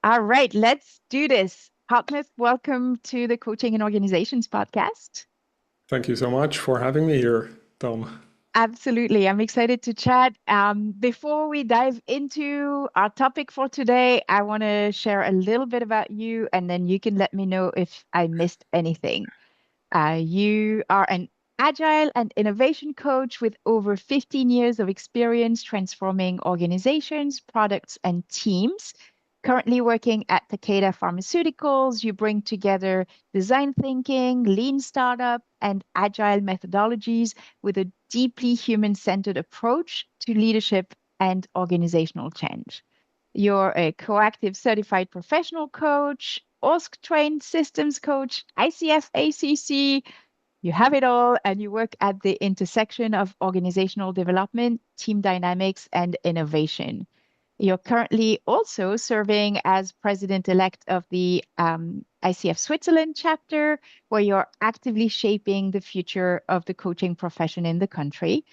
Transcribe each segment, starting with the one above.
All right, let's do this. Hartmuth, welcome to the Coaching and Organizations podcast. Thank you so much for having me here, Tom. Absolutely. I'm excited to chat. Before we dive into our topic for today, I want to share a little bit about you, and then you can let me know if I missed anything. You are an Agile and Innovation Coach with over 15 years of experience transforming organizations, products, and teams. Currently working at Takeda Pharmaceuticals, you bring together design thinking, lean startup, and agile methodologies with a deeply human-centered approach to leadership and organizational change. You're a coactive certified professional coach, OSC trained systems coach, ICF ACC. You have it all, and you work at the intersection of organizational development, team dynamics, and innovation. You're currently also serving as president-elect of the ICF Switzerland chapter, where you're actively shaping the future of the coaching profession in the country.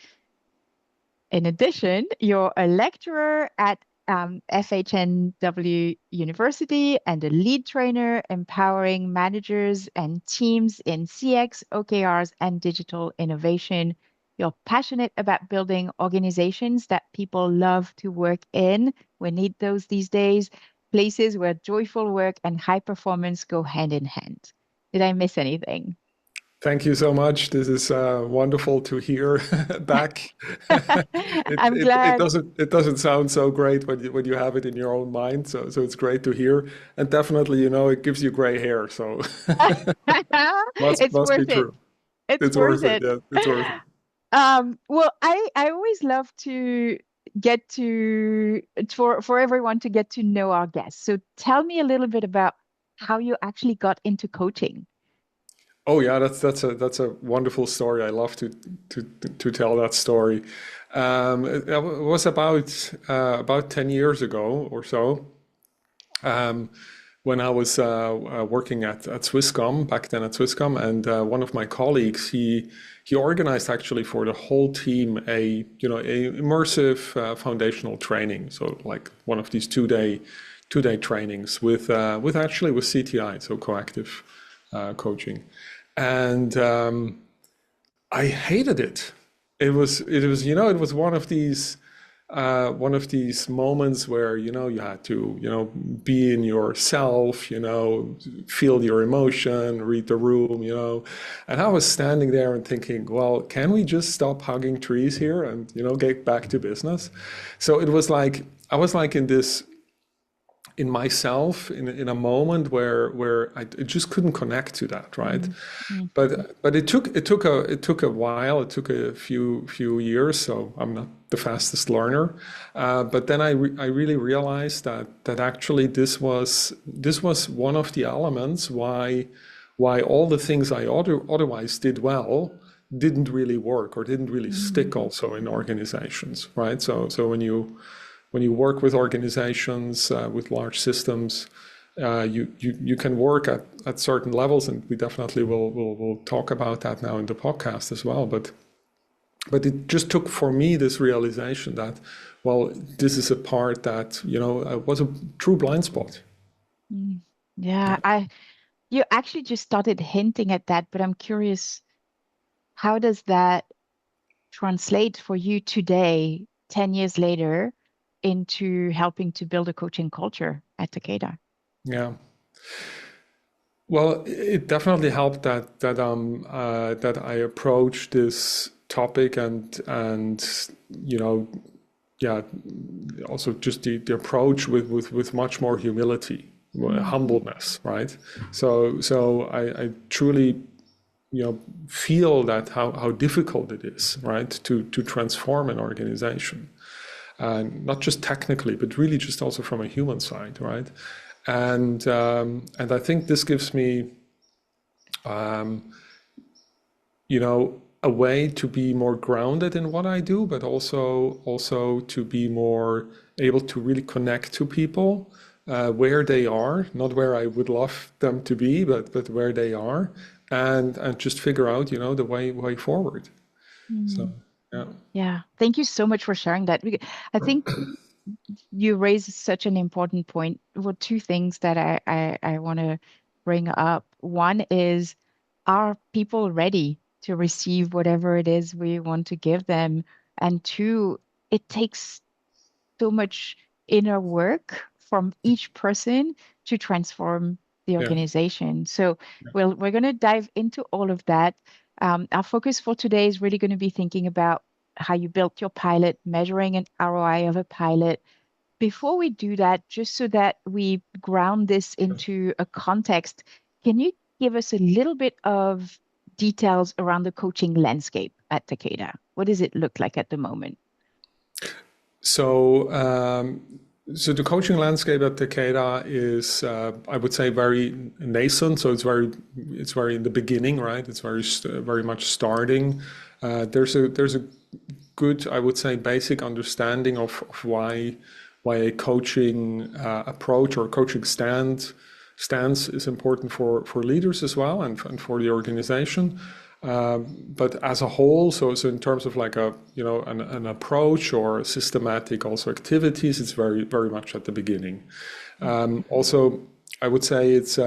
In addition, you're a lecturer at FHNW University and a lead trainer empowering managers and teams in CX, OKRs, and digital innovation. You're passionate about building organizations that people love to work in. We need those these days, places where joyful work and high performance go hand in hand. Did I miss anything? Thank you so much. This is wonderful to hear back. I'm glad. It doesn't sound so great when you have it in your own mind. So it's great to hear, and definitely it gives you gray hair. So must It's must be worth it. true. It's It's worth worth it. it. Yeah, it's worth it. Well, I always love to get to for everyone to get to know our guests. So tell me a little bit about how you actually got into coaching. Oh yeah, that's a wonderful story. I love to to tell that story. It was about 10 years ago or so. Um, when I was working at Swisscom back then at Swisscom, and one of my colleagues he organized actually for the whole team a immersive foundational training, so like one of these two day trainings with CTI, so coactive coaching, and I hated it. It was one of these moments where you had to be in yourself, feel your emotion, read the room, and I was standing there and thinking, well, can we just stop hugging trees here and get back to business? So it was like I was like in myself in a moment where I just couldn't connect to that, right? Mm-hmm. But it took a while. It took a few years. So I'm not the fastest learner. But then I really realized that actually this was one of the elements why all the things I otherwise did well didn't really work or didn't really stick also in organizations, right? So when you work with organizations with large systems, you can work at certain levels, and we definitely will talk about that now in the podcast as well. But it just took for me this realization that, well, this is a part that was a true blind spot. Mm. Yeah, Yeah. you actually just started hinting at that, but I'm curious, how does that translate for you today, 10 years later, into helping to build a coaching culture at Takeda? Yeah. Well, it definitely helped that I approached this topic and you know yeah, also just the approach with much more humility, Mm. humbleness, right? So I truly feel that how difficult it is, right, to transform an organization, and not just technically, but really just also from a human side, right? And I think this gives me um, a way to be more grounded in what I do, but also to be more able to really connect to people where they are, not where I would love them to be, but where they are, and just figure out the way forward. So Mm. yeah. Yeah, thank you so much for sharing that. I think you raise such an important point. Well, two things that I want to bring up. One is, are people ready to receive whatever it is we want to give them? And two, it takes so much inner work from each person to transform the Yeah. organization. So we're going to dive into all of that. Our focus for today is really going to be thinking about how you built your pilot, measuring an ROI of a pilot. Before we do that, just so that we ground this Sure. into a context, can you give us a little bit of details around the coaching landscape at Takeda? What does it look like at the moment? So, so the coaching landscape at Takeda is, I would say, very nascent. So it's very in the beginning, right? It's very much starting. There's a good, I would say, basic understanding of why a coaching approach or coaching stance is important for leaders as well and for the organization. But as a whole, so in terms of like a an approach or systematic also activities, it's very much at the beginning. Also, I would say it's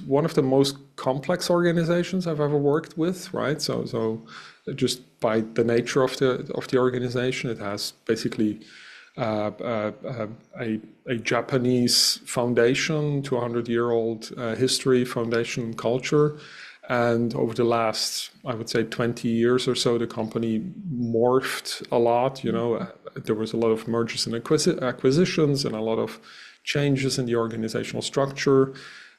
one of the most complex organizations I've ever worked with, right? So just by the nature of the organization, it has basically a Japanese foundation, 200-year-old history, foundation, culture. And over the last, I would say, 20 years or so, the company morphed a lot. There was a lot of mergers and acquisitions and a lot of changes in the organizational structure.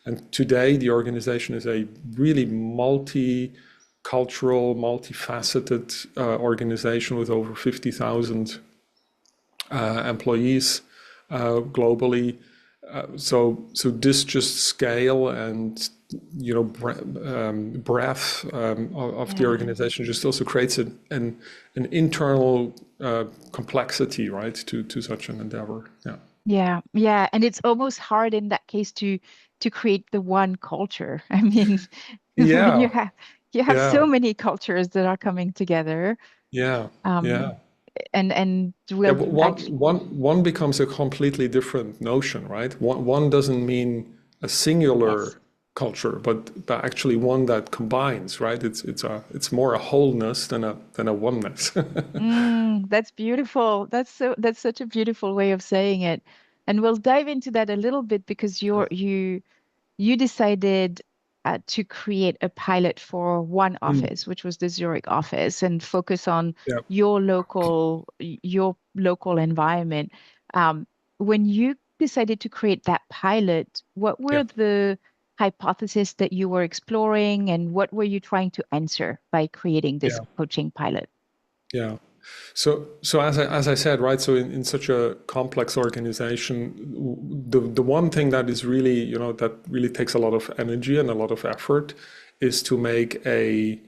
And today, the organization is a really multicultural, multifaceted organization with over 50,000 employees globally. So this just scale and breadth of the Yeah. organization just also creates an internal complexity, right, to such an endeavor. Yeah. Yeah, yeah, and it's almost hard in that case to create the one culture. I mean, when Yeah. you have Yeah. so many cultures that are coming together, Yeah. um, Yeah. and Yeah, we'll actually, one becomes a completely different notion, right? One doesn't mean a yes. singular culture, but actually one that combines, right? It's more a wholeness than a oneness. That's beautiful. That's such a beautiful way of saying it. And we'll dive into that a little bit because you decided to create a pilot for one Mm. office, which was the Zurich office, and focus on Yeah, your local environment. Um, when you decided to create that pilot, what yeah, were the hypotheses that you were exploring, and what were you trying to answer by creating this yeah, coaching pilot? yeah. So as I said, right, so in such a complex organization, the one thing that is really, that really takes a lot of energy and a lot of effort is to make a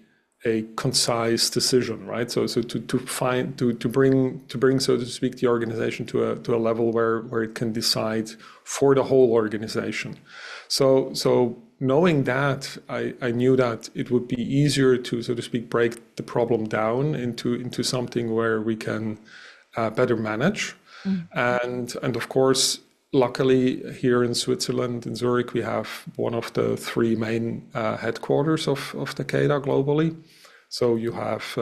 concise decision, right? So to bring, so to speak, the organization to a level where it can decide for the whole organization. So knowing that, I knew that it would be easier to, so to speak, break the problem down into something where we can better manage. Mm. And of course, luckily here in Switzerland, in Zurich, we have one of the three main headquarters of Takeda globally. So you have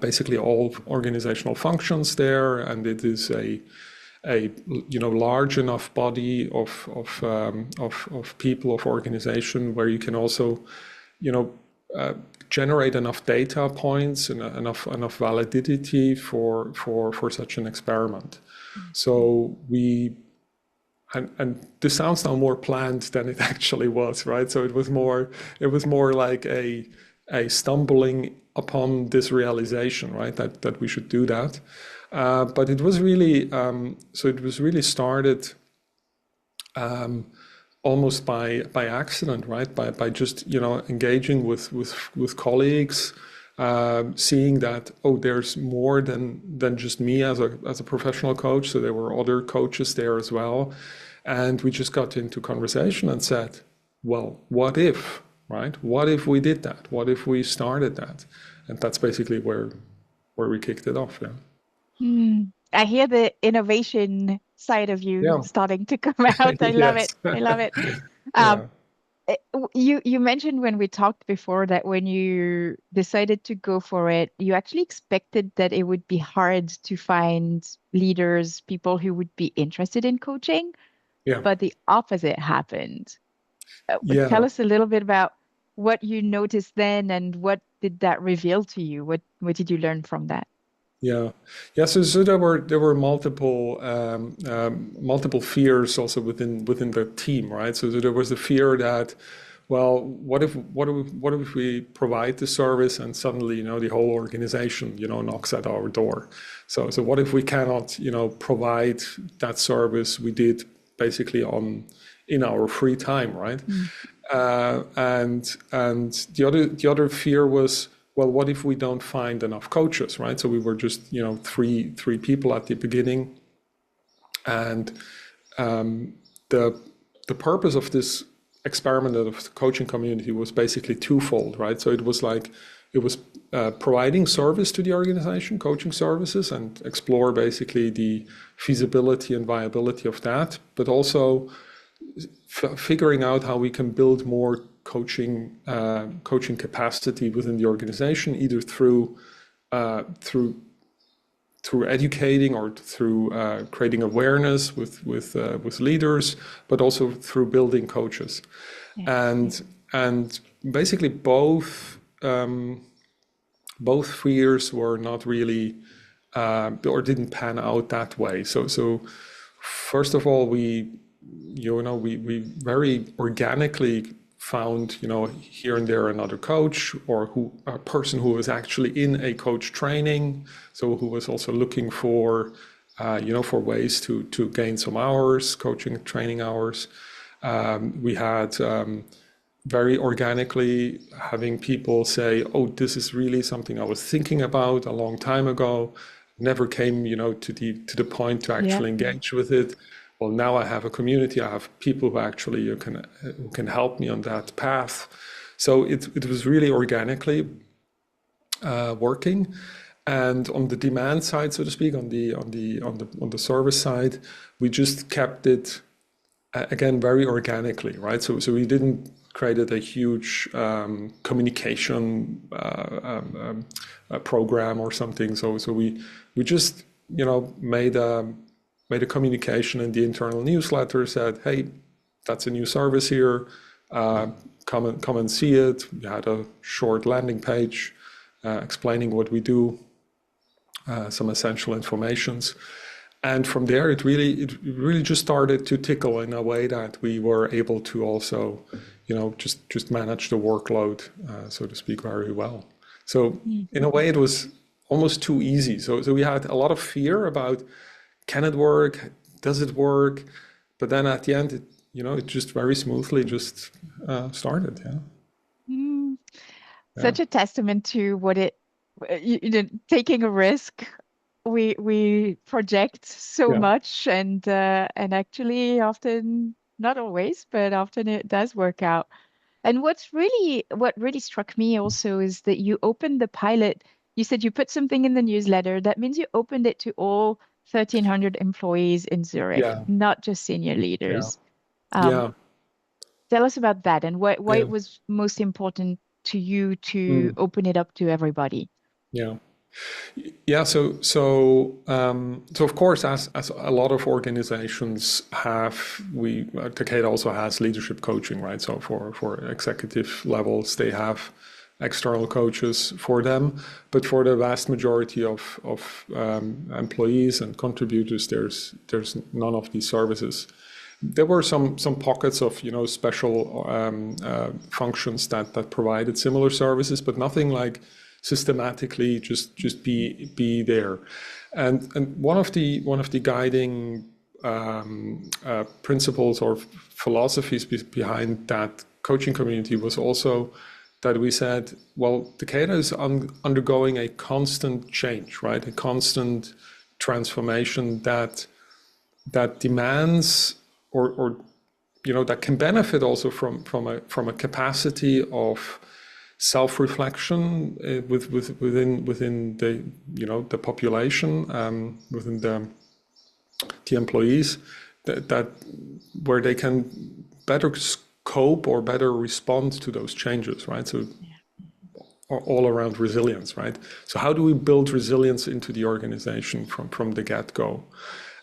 basically all organizational functions there, and it is a large enough body of people, of organization, where you can also you know generate enough data points and enough validity for such an experiment. So we and this sounds now more planned than it actually was, right? So it was more like a stumbling upon this realization, right? That we should do that. But it was really so it was really started almost by accident, right? By just engaging with colleagues, seeing that, oh, there's more than just me as a professional coach. So there were other coaches there as well, and we just got into conversation and said, well, what if, right? What if we did that? What if we started that? And that's basically where we kicked it off. Yeah. I hear the innovation side of you Yeah. starting to come out. I love it. Yes. I love it. Um, Yeah. you mentioned when we talked before that when you decided to go for it, you actually expected that it would be hard to find leaders, people who would be interested in coaching, Yeah. but the opposite happened. Tell Yeah. us a little bit about what you noticed then and what did that reveal to you? What did you learn from that? Yeah, yeah. So there were multiple fears also within the team, right? So there was the fear that, well, what if we provide the service and suddenly the whole organization knocks at our door. So what if we cannot provide that service we did basically on in our free time, right? Mm. And the other fear was, well, what if we don't find enough coaches, right? So we were just three people at the beginning, and the the purpose of this experiment of the coaching community was basically twofold, right? So it was providing service to the organization, coaching services, and explore basically the feasibility and viability of that, but also figuring out how we can build more coaching capacity within the organization, either uh, through through educating or through creating awareness with leaders, but also through building coaches, Yeah. and basically both fears were not really or didn't pan out that way. So first of all, we very organically found here and there another coach or a person who was actually in a coach training, so who was also looking for for ways to gain some hours, coaching training hours. We had very organically having people say, "Oh, this is really something I was thinking about a long time ago. Never came, to the point to Yeah. actually engage with it. Well, now I have a community. I have people who actually who can help me on that path." So it was really organically working. And on the demand side, so to speak, on the service side, we just kept it again very organically, right? So we didn't created a huge communication program or something. So we just made a communication in the internal newsletter, said, "Hey, that's a new service here. Come and see it." We had a short landing page explaining what we do, some essential informations. And from there, it really just started to tickle in a way that we were able to also, just manage the workload, so to speak, very well. So Mm. in a way, it was almost too easy. So we had a lot of fear about, can it work? Does it work? But then at the end, it just very smoothly just started. Yeah, Mm. yeah, Such a testament to what taking a risk. We project so yeah, much and actually often not always, but often it does work out. And what really struck me also is that you opened the pilot. You said you put something in the newsletter. That means you opened it to all 1,300 employees in Zurich, yeah, not just senior yeah, leaders. Um, yeah, Tell us about that and why yeah. it was most important to you to Mm, open it up to everybody. yeah. Yeah, so of course, as a lot of organizations have, Takeda also has leadership coaching, right? So for executive levels, they have external coaches for them, but for the vast majority of employees and contributors, there's none of these services. There were some pockets of special functions that provided similar services, but nothing like systematically just be there. And one of the guiding principles or philosophies behind that coaching community was also that we said, well, Takeda is undergoing a constant change, right? A constant transformation that demands or that can benefit also from a capacity of self-reflection within the the population, within the employees, that where they can better cope or better respond to those changes, right? So all around resilience, right? So how do we build resilience into the organization from the get-go?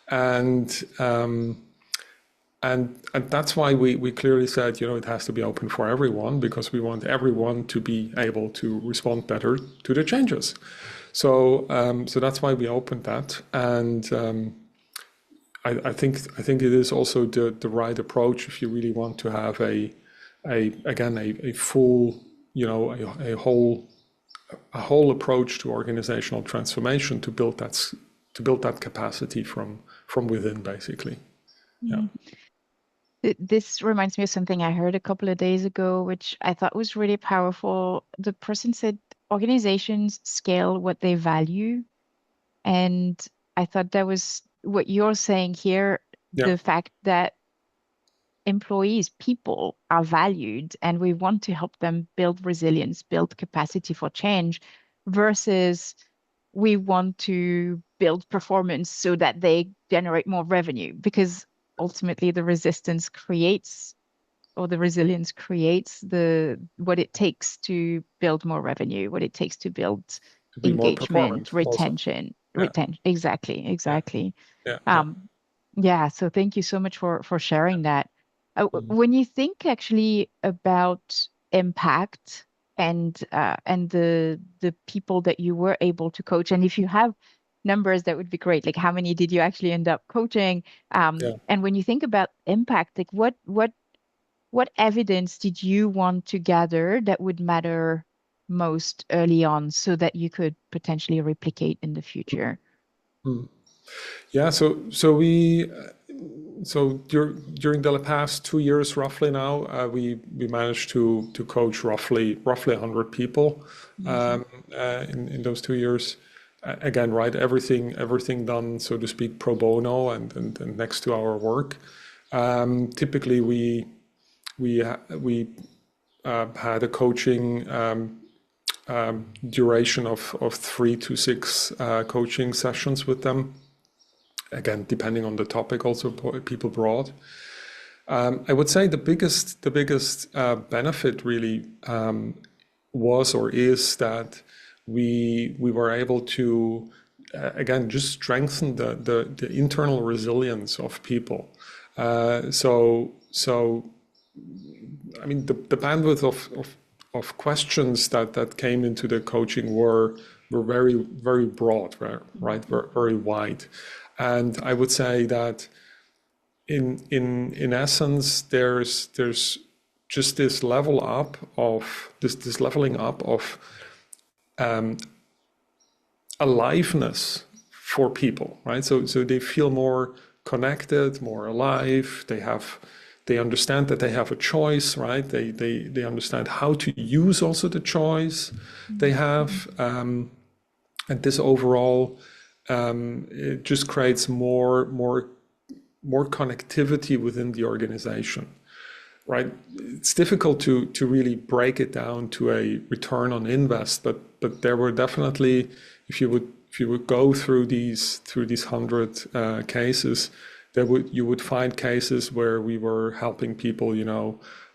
And and that's why we clearly said, it has to be open for everyone, because we want everyone to be able to respond better to the changes. So so that's why we opened that. And I think it is also the right approach if you really want to have a full, a whole approach to organizational transformation, to build that capacity from within, basically. Yeah. This reminds me of something I heard a couple of days ago, which I thought was really powerful. The person said organizations scale what they value. And I thought that was what you're saying here, Yeah. the fact that employees, people are valued, and we want to help them build resilience, build capacity for change, versus we want to build performance so that they generate more revenue, because ultimately the resistance creates, or the resilience creates, the what it takes to build more revenue, what it takes to build To be more engagement, performant also. Yeah. retention. Exactly, Yeah. exactly. Yeah. Yeah. Um, yeah, so thank you so much for sharing that. Mm. When you think actually about impact and the people that you were able to coach, and if you have numbers, that would be great. Like how many did you actually end up coaching? Yeah. And when you think about impact, like what evidence did you want to gather that would matter most early on so that you could potentially replicate in the future? Mm. Yeah. During the past 2 years, roughly now, we managed to coach roughly 100 people Amazing. in those 2 years. Again, right, everything done, so to speak, pro bono and next to our work. Typically, we had a coaching duration of 3 to 6 coaching sessions with them. Again, depending on the topic, also people brought. I would say the biggest benefit really was or is that we were able to again just strengthen the internal resilience of people. So I mean the bandwidth of questions that came into the coaching were very broad, right, very wide. And I would say that in essence, there's just this level up of this leveling up of aliveness for people, right? So they feel more connected, more alive. They understand that they have a choice, right? They understand how to use also the choice they have, and this overall it just creates more connectivity within the organization, right? It's difficult to really break it down to a return on invest, but there were definitely, if you would go through these 100 cases, you would find cases where we were helping people,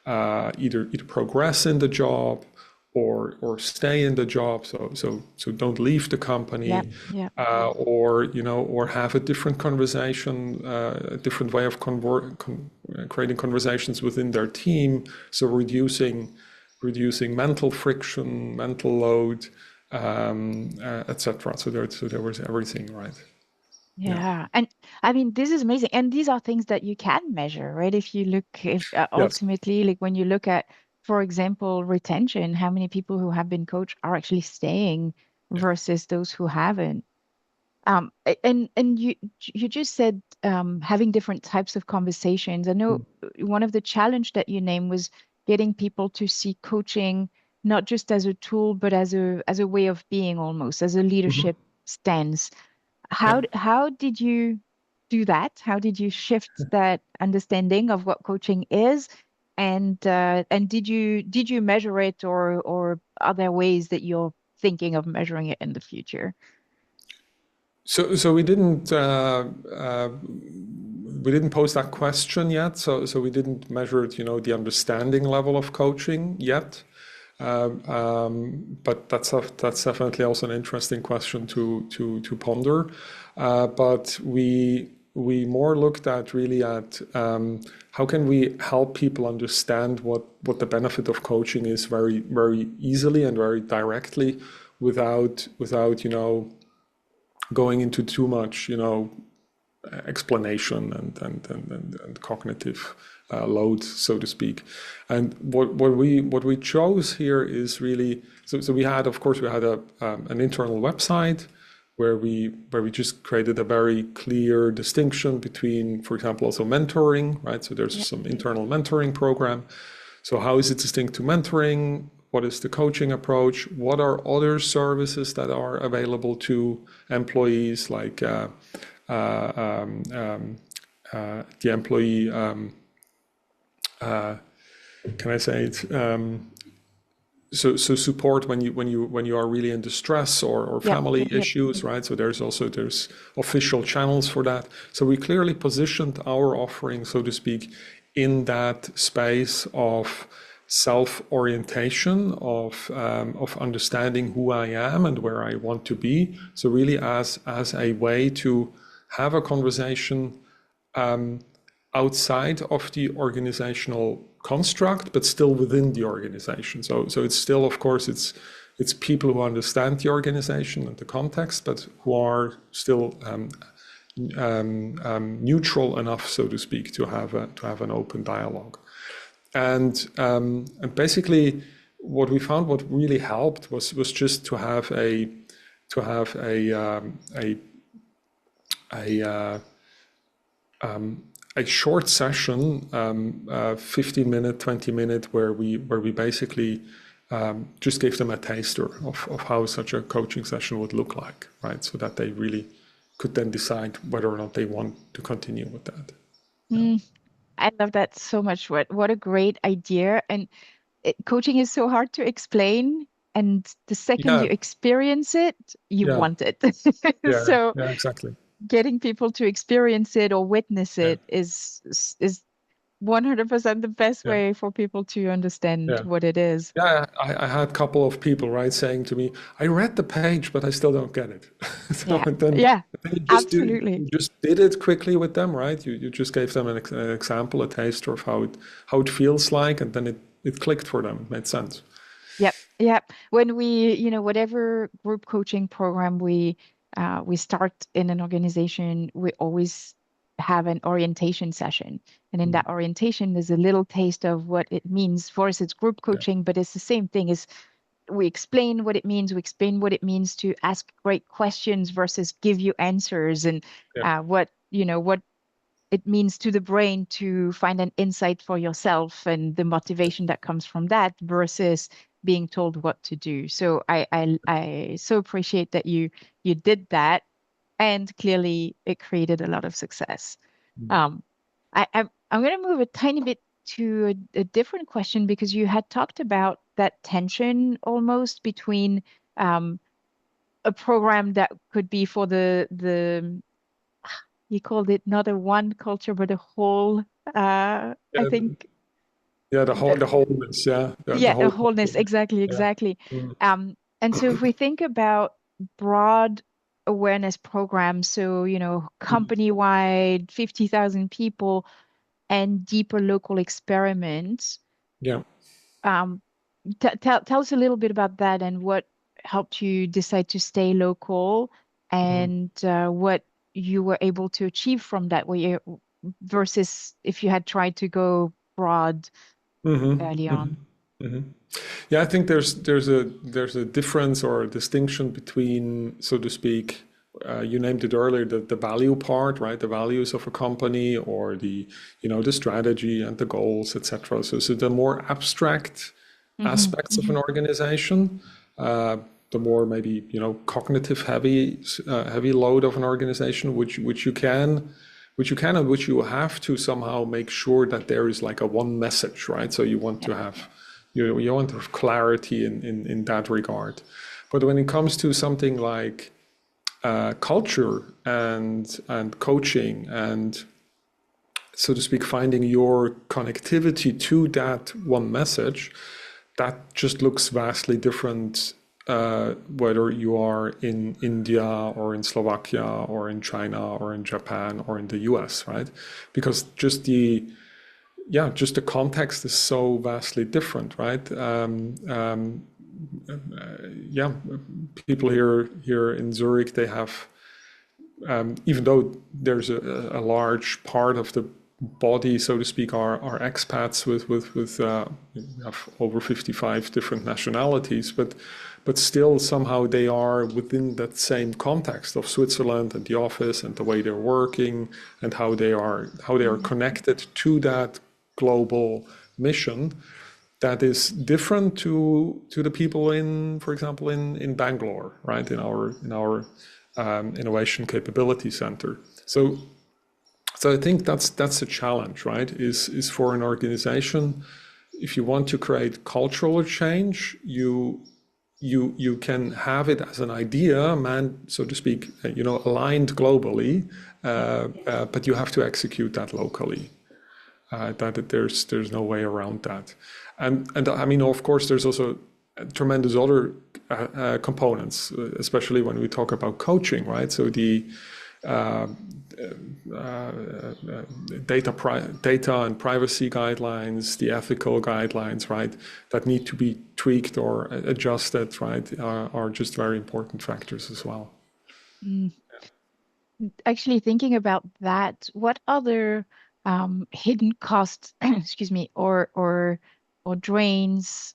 either progress in the job or stay in the job, so don't leave the Yeah, company, yeah. or have a different conversation, a different way of creating conversations within their team, so reducing mental friction, mental load, etc. So there was everything, right? Yeah. Yeah. And I mean, this is amazing. And these are things that you can measure, right? If you look, if Yes. ultimately, like when you look at, for example, retention, how many people who have been coached are actually staying Yeah. versus those who haven't? And you just said having different types of conversations. I know Mm. one of the challenge that you named was getting people to see coaching not just as a tool, but as a way of being, almost as a Mhm. leadership stance. Yeah. How did you do that? How did you shift that understanding of what coaching is And did you measure it, or are there ways that you're thinking of measuring it in the future? So we didn't pose that question yet. So we didn't measure, the understanding level of coaching yet. But that's definitely also an interesting question to ponder. But we more looked at really at how can we help people understand what the benefit of coaching is very very easily and very directly without going into too much explanation and cognitive load, so to speak. And what we chose here is really so we had, of course, an internal website where we just created a very clear distinction between, for example, also mentoring, right? So there's some internal mentoring program. So how is it distinct to mentoring? What is the coaching approach? What are other services that are available to employees, like the employee, can I say it? So support when you are really in distress or Yep, family yep, yep. issues, right? So there's official channels for that. So we clearly positioned our offering, so to speak, in that space of self-orientation, of understanding who I am and where I want to be. So really as a way to have a conversation outside of the organizational construct, but still within the organization. So it's still, of course, it's people who understand the organization and the context, but who are still neutral enough, so to speak, to have an open dialogue. And basically, what we found, what really helped was just to have a short session, 15-minute, 20-minute, where we basically just gave them a taster of how such a coaching session would look like, right? So that they really could then decide whether or not they want to continue with that. Mm, I love that so much. What a great idea. And coaching is so hard to explain. And the second Yeah, you experience it, you yeah, want it. yeah, So yeah, exactly. getting people to experience it or witness Yeah, it is 100% the best yeah, way for people to understand yeah. what it is. Yeah, I had a couple of people, right, saying to me, "I read the page, but I still don't get it." So Yeah. and then, Yeah, you absolutely. just did it quickly with them, right? You just gave them an example, a taster of how it feels like, and then it clicked for them, made sense. Yep, yep. When whatever group coaching program we start in an organization, we always have an orientation session. And in Mm. that orientation, there's a little taste of what it means. For us, it's group Yeah, coaching, but it's the same thing. Is we explain what it means. We explain what it means to ask great questions versus give you answers, and yeah. what it means to the brain to find an insight for yourself and the motivation that comes from that versus being told what to do. So I so appreciate that you did that, and clearly it created a lot of success. Mm. Um, I'm going to move a tiny bit to a different question, because you had talked about that tension almost between um, a program that could be for the you called it not a one culture, but a whole, I Yeah, think, yeah, the, the wholeness, yeah, the yeah, a whole. wholeness. Exactly, Yeah. exactly. Mm. And so if we think about broad awareness programs, so, Mm. company-wide, 50,000 people and deeper local experiments, Yeah. um, tell us a little bit about that and what helped you decide to stay local, Mm. and what you were able to achieve from that, versus if you had tried to go broad early Mm-hmm. on. Mm-hmm. Mm-hmm. Yeah, I think there's a difference or a distinction between, so to speak, you named it earlier, the value part, right? The values of a company, or the strategy and the goals, etc. So the more abstract Hmm. aspects of Hmm. an organization, uh, the more maybe cognitive heavy load of an organization, which you can which you have to somehow make sure that there is like a one message, right? So you want to have, you want to have clarity in that regard. But when it comes to something like culture and coaching and, so to speak, finding your connectivity to that one message, that just looks vastly different whether you are in India or in Slovakia or in China or in Japan or in the US, right? Because just just the context is so vastly different, right? People here in Zurich, they have, even though there's a large part of the body, so to speak, are expats with we have over 55 different nationalities, but still somehow they are within that same context of Switzerland and the office and the way they're working and how they are connected to that global mission that is different to the people in, for example, in Bangalore, right? In our Innovation Capability Center. So I think that's a challenge, right? Is for an organization, if you want to create cultural change, you can have it as an idea, so to speak, aligned globally, but you have to execute that locally. That there's no way around that, and I mean, of course, there's also tremendous other components, especially when we talk about coaching, right? So the data and privacy guidelines, the ethical guidelines, right, that need to be tweaked or adjusted, right, are just very important factors as well. Actually, thinking about that, what other hidden costs, excuse me, or drains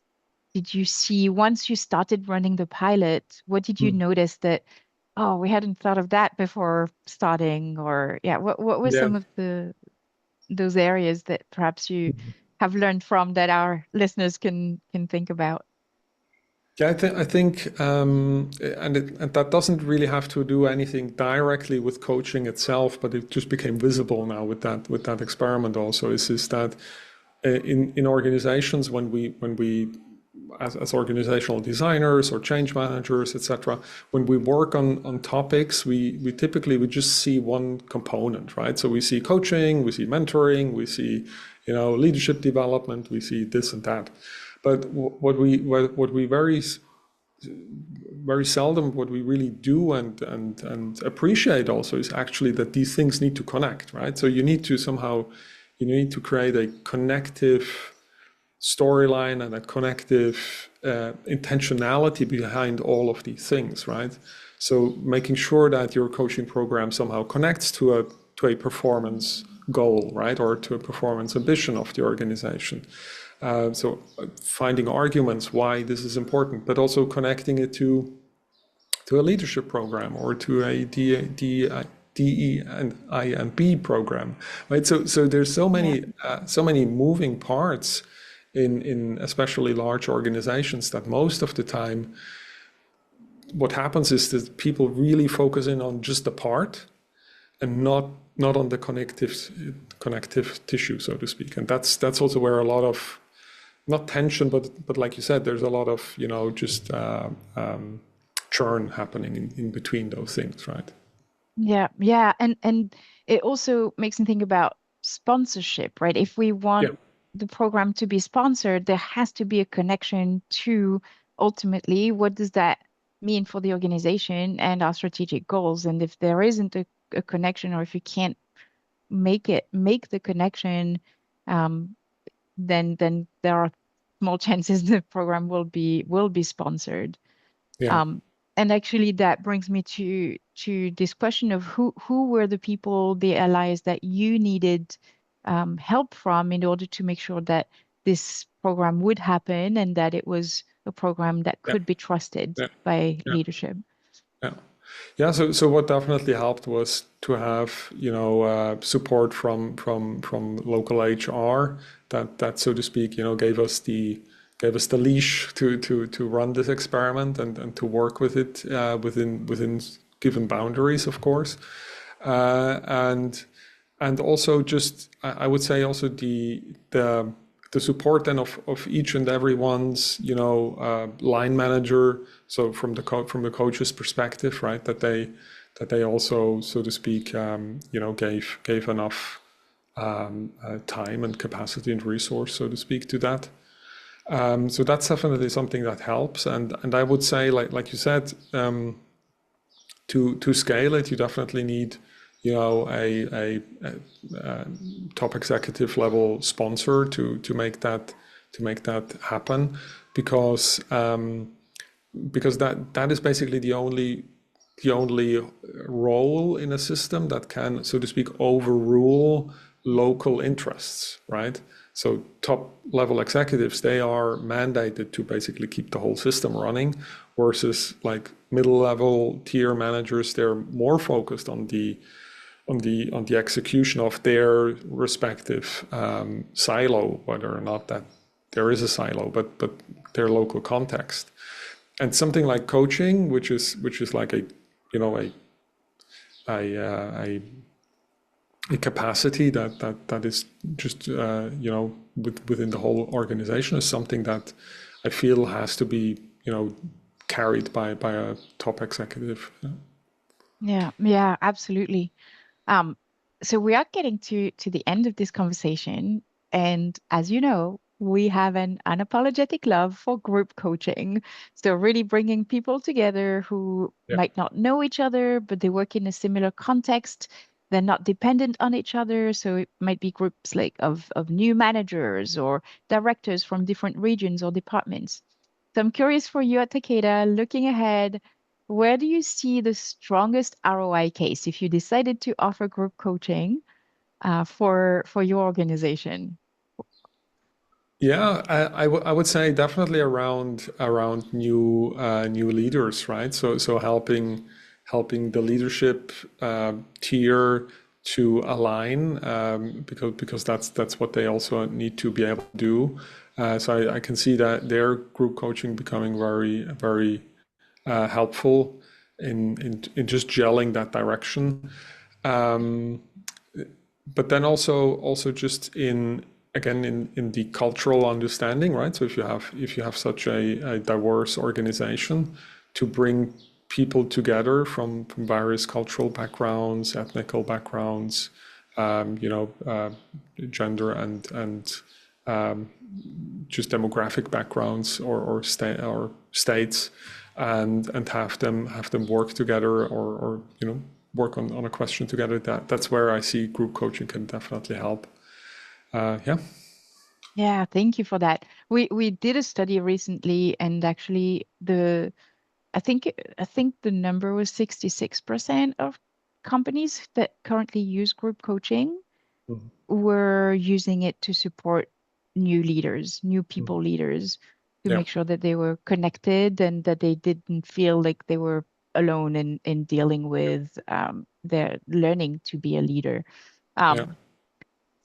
did you see once you started running the pilot? What did you notice that, oh, we hadn't thought of that before starting? Or yeah, what were Yeah. some of those areas that perhaps you have learned from that our listeners can think about? Yeah, I think, and that doesn't really have to do anything directly with coaching itself, but it just became visible now with that experiment. Also, is that in organizations when we as organizational designers or change managers, etc., when we work on topics, we typically we just see one component, right? So we see coaching, we see mentoring, we see leadership development, we see this and that. But what we very seldom what we really do and appreciate also is actually that these things need to connect, right? So you need to create a connective storyline and a connective intentionality behind all of these things, right? So making sure that your coaching program somehow connects to a performance goal, right, or to a performance ambition of the organization. So finding arguments why this is important, but also connecting it to a leadership program or to a DE and IMB program, right? So there's so many moving parts in especially large organizations that most of the time what happens is that people really focus in on just the part and not on the connective tissue, so to speak. And that's also where a lot of, not tension, but like you said, there's a lot of just churn happening in between those things, right? Yeah, and it also makes me think about sponsorship, right? If we Yeah, want the program to be sponsored, there has to be a connection to ultimately what does that mean for the organization and our strategic goals. And if there isn't a connection, or if you can't make the connection, um, then there are small chances the program will be sponsored. yeah, Um, and actually, that brings me to this question of who were the people, the allies that you needed help from in order to make sure that this program would happen and that it was a program that yeah, could be trusted yeah, by yeah, leadership. yeah. Yeah, so what definitely helped was to have support from local HR that so to speak gave us the leash to run this experiment and to work with it within given boundaries, of course, and and also just I would say also the the support then of each and everyone's line manager. So from from the coach's perspective, right? That they also, so to speak, gave enough time and capacity and resource, so to speak, to that. So that's definitely something that helps. And I would say, like you said, to scale it, you definitely need, a top executive level sponsor to make that happen, because that is basically the only role in a system that can, so to speak, overrule local interests, right? So top level executives, they are mandated to basically keep the whole system running, versus like middle level tier managers, they're more focused on the execution of their respective silo, whether or not that there is a silo, but their local context. And something like coaching, which is like a you know a a capacity that is just within the whole organization, is something that I feel has to be carried by a top executive. Yeah, yeah, absolutely. Um, so we are getting to the end of this conversation, and as you know, we have an unapologetic love for group coaching. So really bringing people together who Yeah. might not know each other, but they work in a similar context. They're not dependent on each other, so it might be groups like of new managers or directors from different regions or departments. So I'm curious for you at Takeda, looking ahead, where do you see the strongest ROI case if you decided to offer group coaching for your organization? Yeah, I would say definitely around new leaders, right? So helping the leadership tier to align, because that's what they also need to be able to do. So I can see that their group coaching becoming very helpful in just gelling that direction. Um, but then also just in, again, in the cultural understanding, right? So if you have such a diverse organization, to bring people together from various cultural backgrounds, ethnical backgrounds, um, you know, uh, gender and just demographic backgrounds, or states, and have them work together, or work on a question together. That's where I see group coaching can definitely help. Yeah. Yeah, thank you for that. We did a study recently, and actually I think the number was 66% of companies that currently use group coaching Mhm. were using it to support new leaders, new Mhm. people leaders, to Yeah. make sure that they were connected and that they didn't feel like they were alone in dealing with their learning to be a leader. Yeah. Um,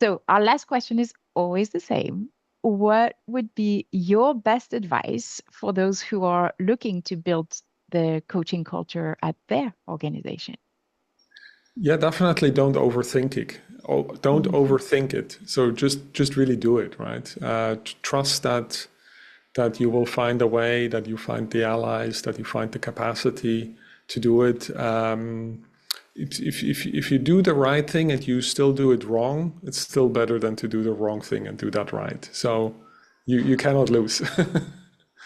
so our last question is always the same. What would be your best advice for those who are looking to build the coaching culture at their organization? Yeah, definitely don't overthink it. Oh, don't Mhm. overthink it. So just really do it, right? Trust that you will find a way, that you find the allies, that you find the capacity to do it. If you do the right thing and you still do it wrong, it's still better than to do the wrong thing and do that right. So you cannot lose.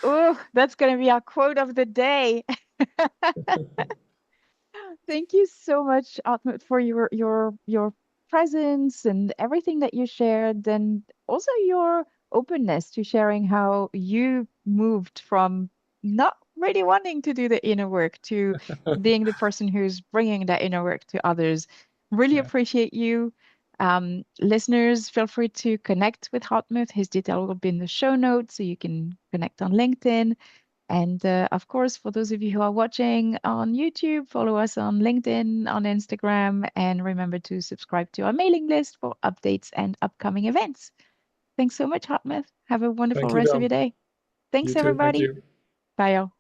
Oh, that's going to be our quote of the day. Thank you so much, Hartmut, for your presence and everything that you shared, and also your openness to sharing how you moved from not really wanting to do the inner work to being the person who's bringing that inner work to others. Really Yeah. appreciate you. Listeners, feel free to connect with Hartmut. His detail will be in the show notes, so you can connect on LinkedIn. And of course, for those of you who are watching on YouTube, follow us on LinkedIn, on Instagram, and remember to subscribe to our mailing list for updates and upcoming events. Thanks so much, Hartmut. Have a wonderful Thank you, rest of your Dom. day. You Thanks, too. Thank everybody. you. Bye, y'all.